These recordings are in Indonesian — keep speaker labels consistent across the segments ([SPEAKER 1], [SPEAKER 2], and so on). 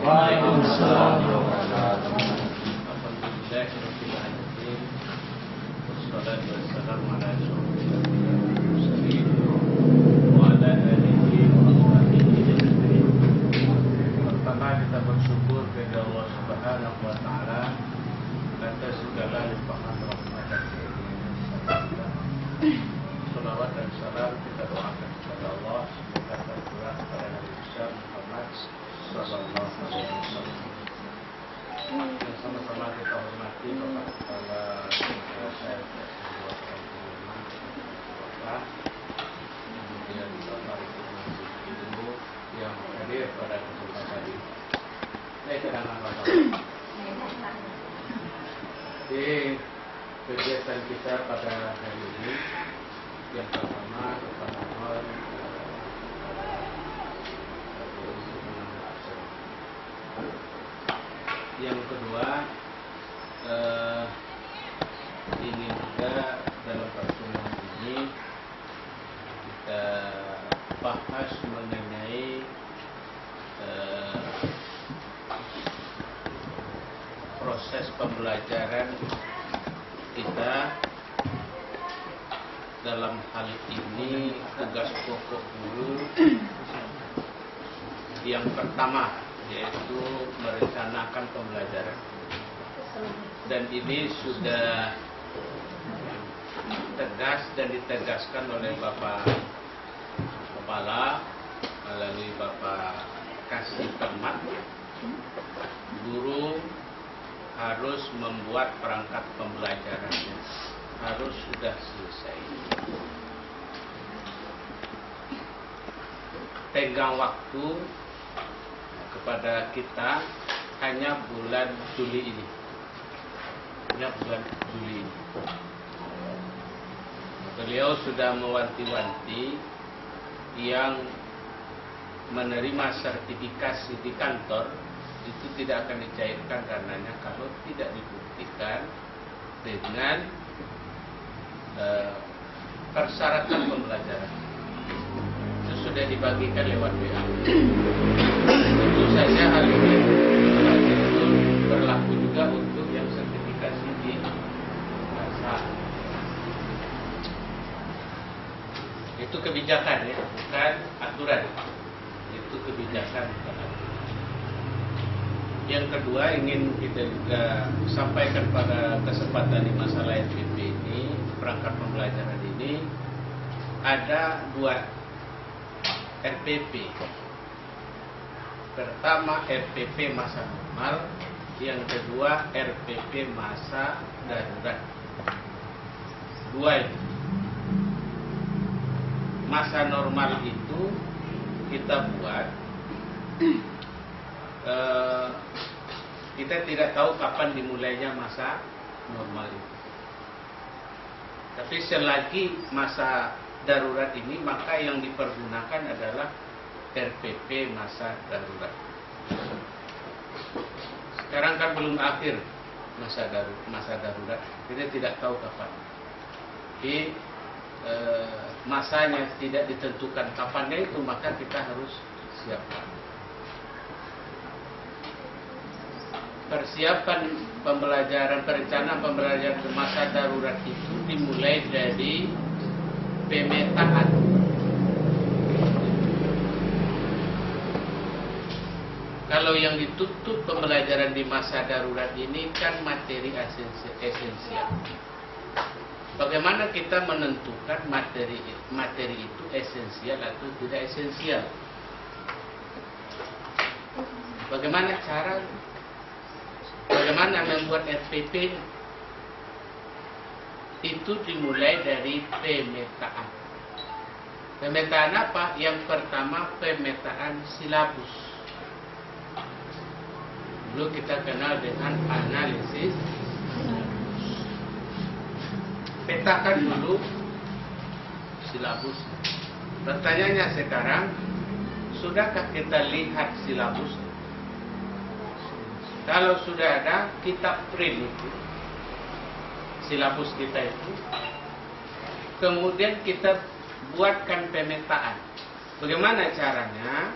[SPEAKER 1] Waalaikumsalam warahmatullahi wabarakatuh. Pertama kita bersyukur kepada Allah Subhanahu wa taala atas segala limpahan rahmat dan karunia. Salawat dan salam kita doakan kepada Allah semoga tercurah kepada Nabi besar Muhammad sallallahu alaihi wasallam. Yang sama-sama kita hormati Bapak Kepala Saya kemudian Bapak Ibu yang hadir pada kesempatan ini. Saya kedatangan Bapak. Di kegiatan kita pada hari ini yang pertama mohon yang kedua ingin juga dalam pertemuan ini kita bahas mengenai proses pembelajaran kita dalam hal ini tugas pokok guru yang pertama yaitu merencanakan pembelajaran, dan ini sudah tegas dan ditegaskan oleh Bapak Kepala melalui Bapak Kasih Permat. Guru harus membuat perangkat pembelajarannya, harus sudah selesai. Tenggang waktu kepada kita hanya bulan Juli ini. Beliau sudah mewanti-wanti yang menerima sertifikasi di kantor itu tidak akan dicairkan karenanya kalau tidak dibuktikan dengan persyaratan pembelajaran. Itu sudah dibagikan lewat WA. Tentu saja hal ini berlaku juga untuk yang sertifikasi di bahasa. Itu kebijakan ya, bukan aturan. Itu kebijakan bukan aturan. Yang kedua ingin kita juga sampaikan pada kesempatan di masalah RPP ini, perangkat pembelajaran ini ada dua RPP. Pertama RPP masa normal, yang kedua RPP masa darurat. Dua itu. Masa normal itu kita buat kita tidak tahu kapan dimulainya masa normal itu. Tapi selagi masa darurat ini, maka yang dipergunakan adalah RPP masa darurat. Sekarang kan belum akhir masa darurat, kita tidak tahu kapan. Jadi masanya tidak ditentukan kapannya itu, maka kita harus siapkan. Persiapan pembelajaran, perencanaan pembelajaran ke masa darurat itu dimulai dari pemetaan. Kalau yang ditutup pembelajaran di masa darurat ini kan materi esensial. Bagaimana kita menentukan materi itu esensial atau tidak esensial? Bagaimana cara? Bagaimana membuat RPP? Itu dimulai dari pemetaan. Pemetaan apa? Yang pertama pemetaan silabus. Dulu kita kenal dengan analisis. Petakan dulu silabus. Pertanyaannya sekarang, sudahkah kita lihat silabus? Kalau sudah ada, kita print itu silabus kita itu. Kemudian kita buatkan pemetaan. Bagaimana caranya?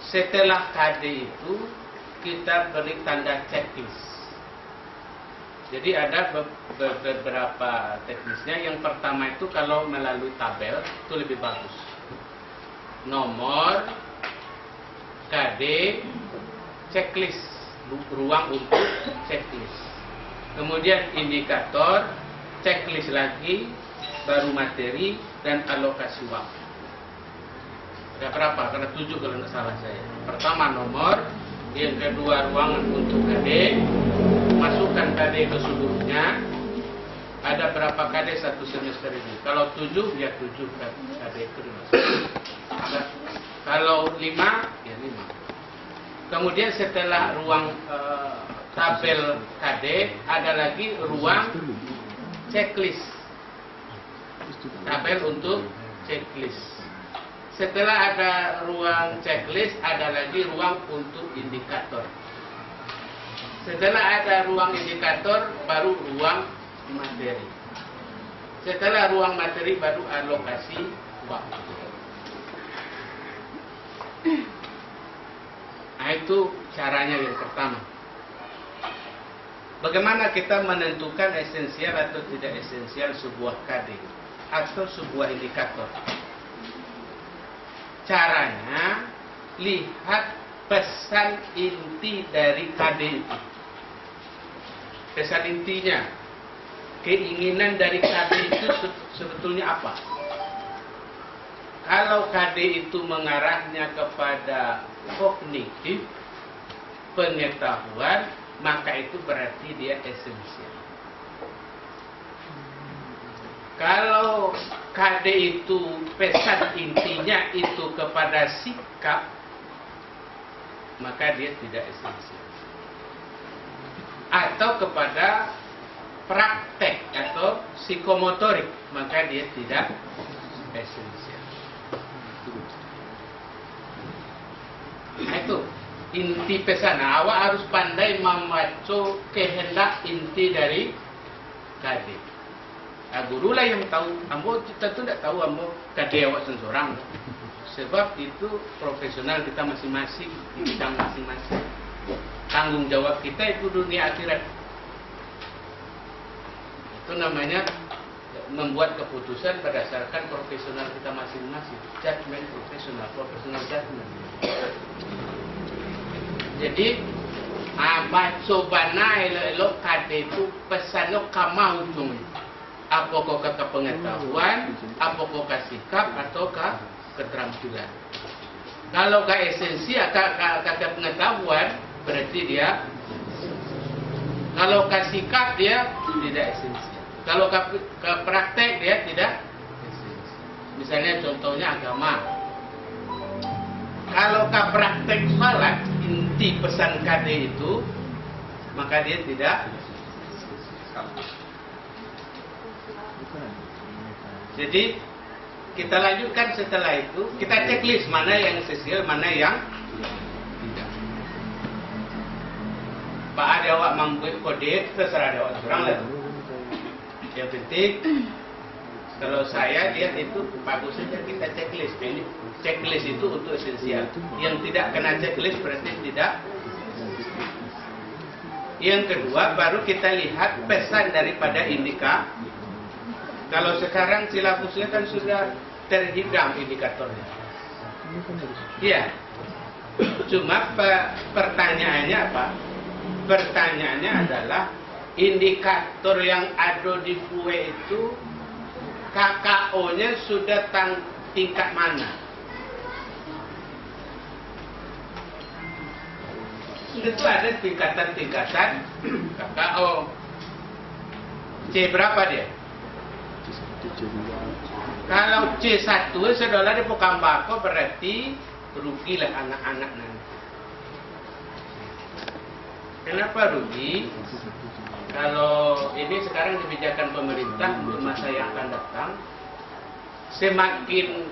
[SPEAKER 1] setelah KD itu kita beri tanda checklist. Jadi ada beberapa teknisnya. Yang pertama itu kalau melalui tabel itu lebih bagus. Nomor, KD, checklist, ruang untuk checklist. Kemudian indikator, checklist lagi, baru materi, dan alokasi waktu. Ada berapa? Karena 7 kalau nggak salah saya. Pertama nomor, yang kedua ruangan untuk KD, masukkan KD ke seluruhnya. Ada berapa KD satu semester ini? Kalau 7 ya 7 KD itu dimasukkan. Kalau 5 ya 5. Kemudian setelah ruang tabel KD ada lagi ruang checklist. Tabel untuk checklist. Setelah ada ruang checklist, ada lagi ruang untuk indikator. Setelah ada ruang indikator, baru ruang materi. Setelah ruang materi, baru alokasi waktu. Nah, itu caranya yang pertama. Bagaimana kita menentukan esensial atau tidak esensial sebuah KD atau sebuah indikator? Caranya, lihat pesan inti dari KD itu. Pesan intinya, keinginan dari KD itu sebetulnya apa? Kalau KD itu mengarahnya kepada kognitif, pengetahuan, maka itu berarti dia esensial. Kalau KD itu pesan intinya itu kepada sikap, maka dia tidak esensial. Atau kepada praktek atau psikomotorik, maka dia tidak esensial. Nah, itu inti pesan. Awak harus pandai membaca kehendak inti dari KD. Nah, guru lah yang tahu. Ambo tentu tidak tahu ambo KD awak seseorang. Sebab itu profesional kita masing-masing di bidang masing-masing. Tanggung jawab kita itu dunia akhirat. Itu namanya membuat keputusan berdasarkan profesional kita masing-masing. Judgment profesional judgment. Jadi, coba elok KD itu pesannya kamau ujung. Apakah ke pengetahuan, apakah ke sikap, atau ke keterampilan. Kalau ke esensi, ke pengetahuan, berarti dia. Kalau ke sikap, dia tidak esensial. Kalau ke praktek, dia tidak esensial. Misalnya contohnya agama. Kalau ke praktek salat, inti pesan KD itu, maka dia tidak. Jadi kita lanjutkan setelah itu, kita checklist mana yang esensial, mana yang tidak. Pak ada awak membuat kode, terserah ada awak curang lah. Yang penting, kalau saya lihat itu bagus saja kita checklist. Ini checklist itu untuk esensial. Yang tidak kena checklist berarti tidak. Yang kedua, baru kita lihat pesan daripada indikator. Kalau sekarang silabusnya kan sudah terhidang indikatornya. Iya. Cuma pertanyaannya apa? Pertanyaannya adalah indikator yang ada di FUE itu KKO-nya sudah tingkat mana? Itu ada tingkatan-tingkatan KKO. C berapa dia? Kalau C1 saudara di Pokambako berarti rugilah anak-anak nanti. Kenapa rugi? Kalau ini sekarang kebijakan pemerintah untuk masa yang akan datang, semakin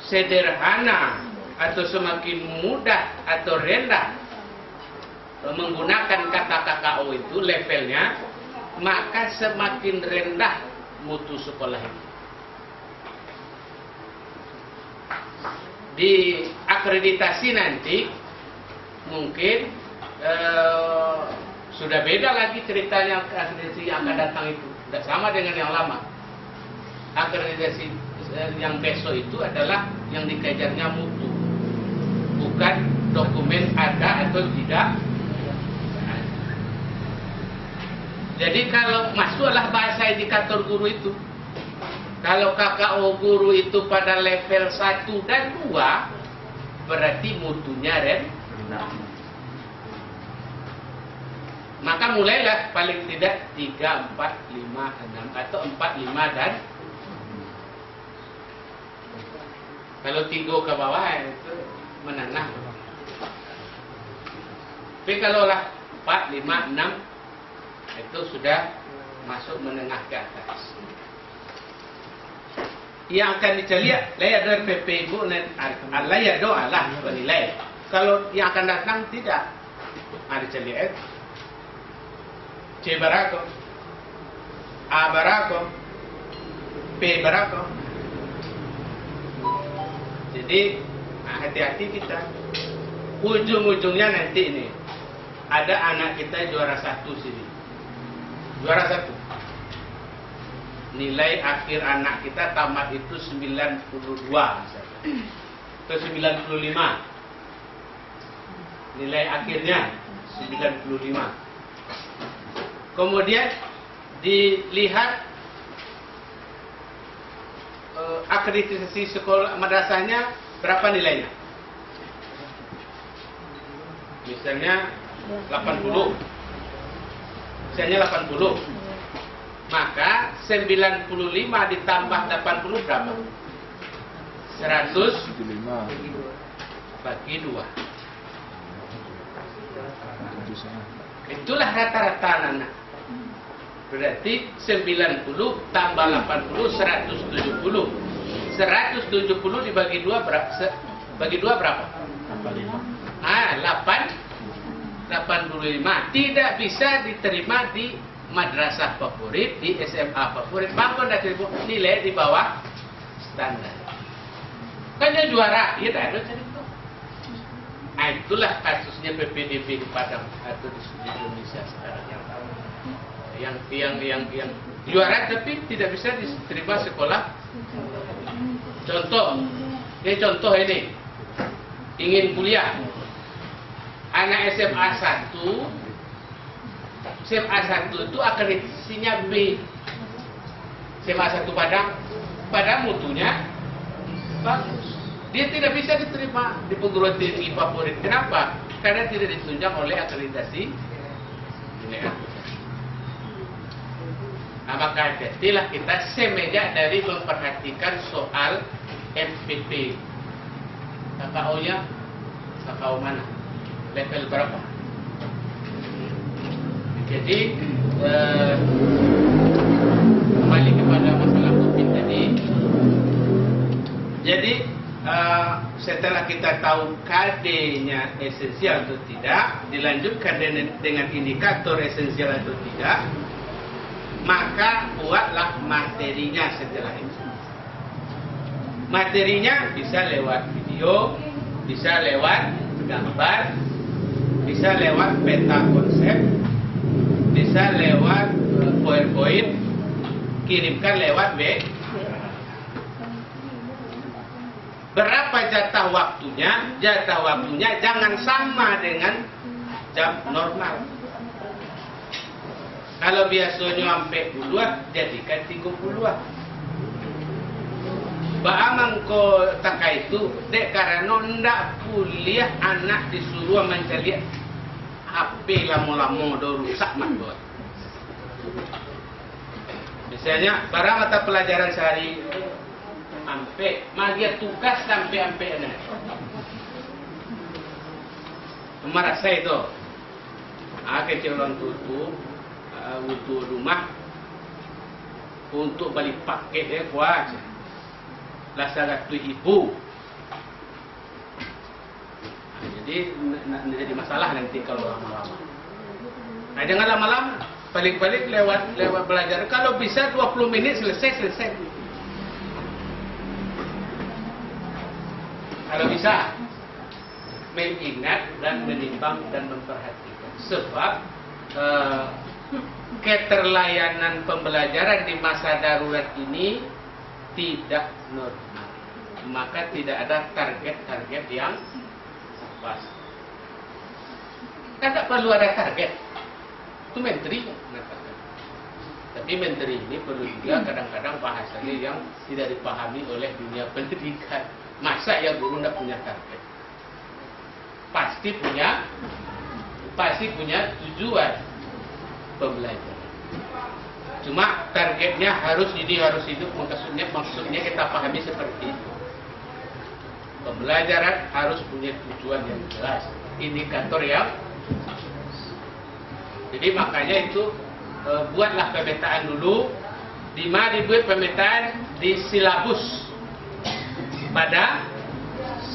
[SPEAKER 1] sederhana atau semakin mudah atau rendah menggunakan kata KKO itu levelnya, maka semakin rendah mutu sekolah itu.
[SPEAKER 2] di akreditasi nanti mungkin sudah beda lagi ceritanya akreditasi yang akan datang itu. Tidak sama dengan yang lama. Akreditasi yang besok itu adalah yang dikejarnya mutu, bukan dokumen ada atau tidak. Jadi kalau masuklah bahasa indikator guru itu. Kalau KKO guru itu pada level 1 dan 2, berarti mutunya rendah. Maka mulailah paling tidak 3, 4, 5, 6 atau 4, 5 dan kalau 3 ke bawah itu menengah. Tapi kalau lah 4, 5, 6 itu sudah masuk menengah ke atas. Yang akan dicari layak dari PP Ibu layak doa lah penilai. Kalau yang akan datang tidak ada cari C berapa, A berapa, P berapa. Jadi hati-hati kita. Ujung-ujungnya nanti ini ada anak kita juara 1 sini. Juara 1. Nilai akhir anak kita tamat itu 92 misalnya. Ke 95. Nilai akhirnya 95. Kemudian dilihat akreditasi sekolah madrasahnya berapa nilainya. Misalnya 80. Misalnya 80. Maka 95 ditambah 80 berapa? 100 bagi 2. Itulah rata-rata anak. Berarti 90 tambah 80 170. 170 dibagi 2 berapa? Bagi 2 berapa? 85. Tidak bisa diterima di madrasah favorit, di SMA favorit. Bangun dari nilai di bawah standar. Kan dia juara, ya tak ada cerita. Nah, itulah kasusnya PPDB di Padang atau di Indonesia sekarang yang juara tapi tidak bisa diterima sekolah. Contoh ini ingin kuliah, anak SMA 1 itu akreditasinya B. SMA 1 Padang mutunya bagus. Dia tidak bisa diterima di perguruan tinggi favorit. Kenapa? Karena tidak ditunjang oleh akreditasi. Nah, maka jadilah kita semenjak dari memperhatikan soal MPP. KKO-nya, KKO mana? Level berapa? Jadi kembali kepada masalah COVID tadi. Jadi setelah kita tahu KD-nya esensial atau tidak, dilanjutkan dengan indikator esensial atau tidak, maka buatlah materinya setelah itu. Materinya bisa lewat video, bisa lewat gambar, bisa lewat peta konsep, bisa lewat PowerPoint, kirimkan lewat B. Berapa jatah waktunya? Jatah waktunya jangan sama dengan jam normal. Kalau biasanya sampai 40, jadikan 30. Baamang ko taka itu dek karena ndak kuliah anak disuruh mencari HP lama-lama do rusak mat buat. Misalnya barang mata pelajaran sehari sampai magia tugas sampai enak. Merasa itu. Kecil orang tutup untuk rumah untuk balik paket ya kuat. Lasara tu ibu. Jadi jadi masalah nanti kalau lama-lama. Nah, jangan lama-lama. Balik-balik lewat belajar. Kalau bisa 20 menit selesai. kalau bisa mengingat dan menimbang dan memperhatikan, sebab keterlayanan pembelajaran di masa darurat ini tidak normal, maka tidak ada target-target yang pas. Kan tak perlu ada target, itu menteri mengatakan. Tapi menteri ini perlu juga kadang-kadang bahasanya yang tidak dipahami oleh dunia pendidikan. Masa ya guru tidak punya target? Pasti punya tujuan pembelajaran. Cuma targetnya harus itu, maksudnya kita pahami seperti itu. Pembelajaran harus punya tujuan yang jelas, indikator yang. Jadi makanya itu buatlah pemetaan dulu. Di mana dibuat pemetaan? Di silabus. Pada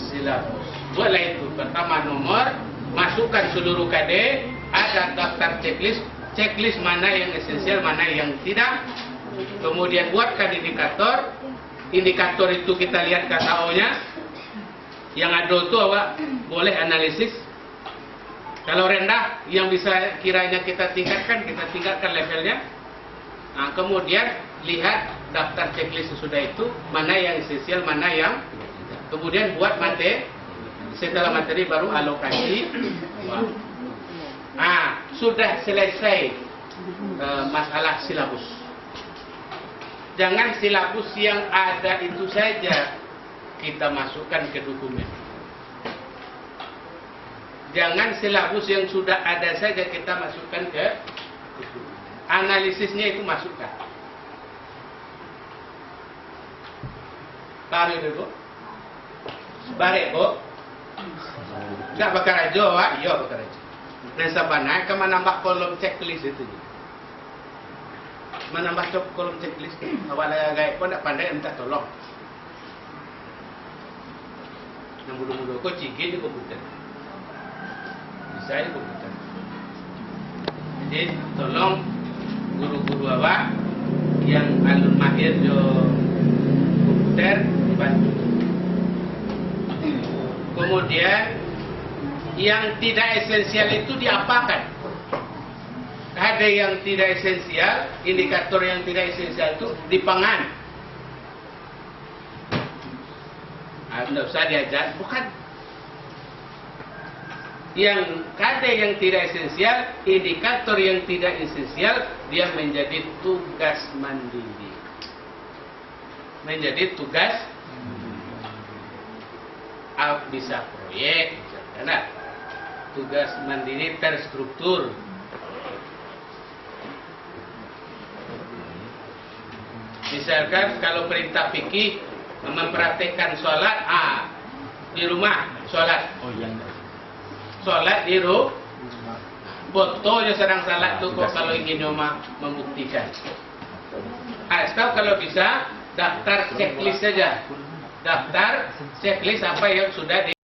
[SPEAKER 2] silabus. Buatlah itu. Pertama nomor, masukkan seluruh KD, ada daftar checklist mana yang esensial, mana yang tidak. Kemudian buatkan indikator. Indikator itu kita lihat KTO-nya. Yang adol itu boleh analisis. Kalau rendah, yang bisa kiranya kita tingkatkan levelnya. Nah, kemudian lihat daftar checklist sesudah itu, mana yang esensial, mana yang tidak. Kemudian buat materi, setelah materi baru alokasi. Nah, sudah selesai masalah silabus. Jangan silabus yang ada itu saja kita masukkan ke dokumen. Jangan silabus yang sudah ada saja kita masukkan ke dokumen. Analisisnya itu masukkan. Paham itu, Bu? Barek, Bu? Enggak bakar aja, Pak? Iya bakar aja. Dan sabana kan menambah kolom checklist itu. Menambah kolom checklist. Awalnya gaya pun tak pandai minta tolong. Yang bulu-bulu kok cigit di komputer. Bisa di komputer. Jadi tolong guru-guru awak yang alun mahir di komputer dibantu. Kemudian yang tidak esensial itu diapakan? Ada yang tidak esensial, indikator yang tidak esensial itu dipangan. Tidak usah diajar, bukan. Yang ada yang tidak esensial, indikator yang tidak esensial, dia menjadi tugas mandiri. Menjadi tugas bisa proyek, misalkan, tugas mandiri terstruktur. Misalkan kalau perintah fikih mempraktekkan sholat, di rumah sholat. Sholat di rumah. Fotonya sedang sholat itu kok kalau ingin membuktikan. Atau kalau bisa daftar checklist saja. Daftar checklist apa yang sudah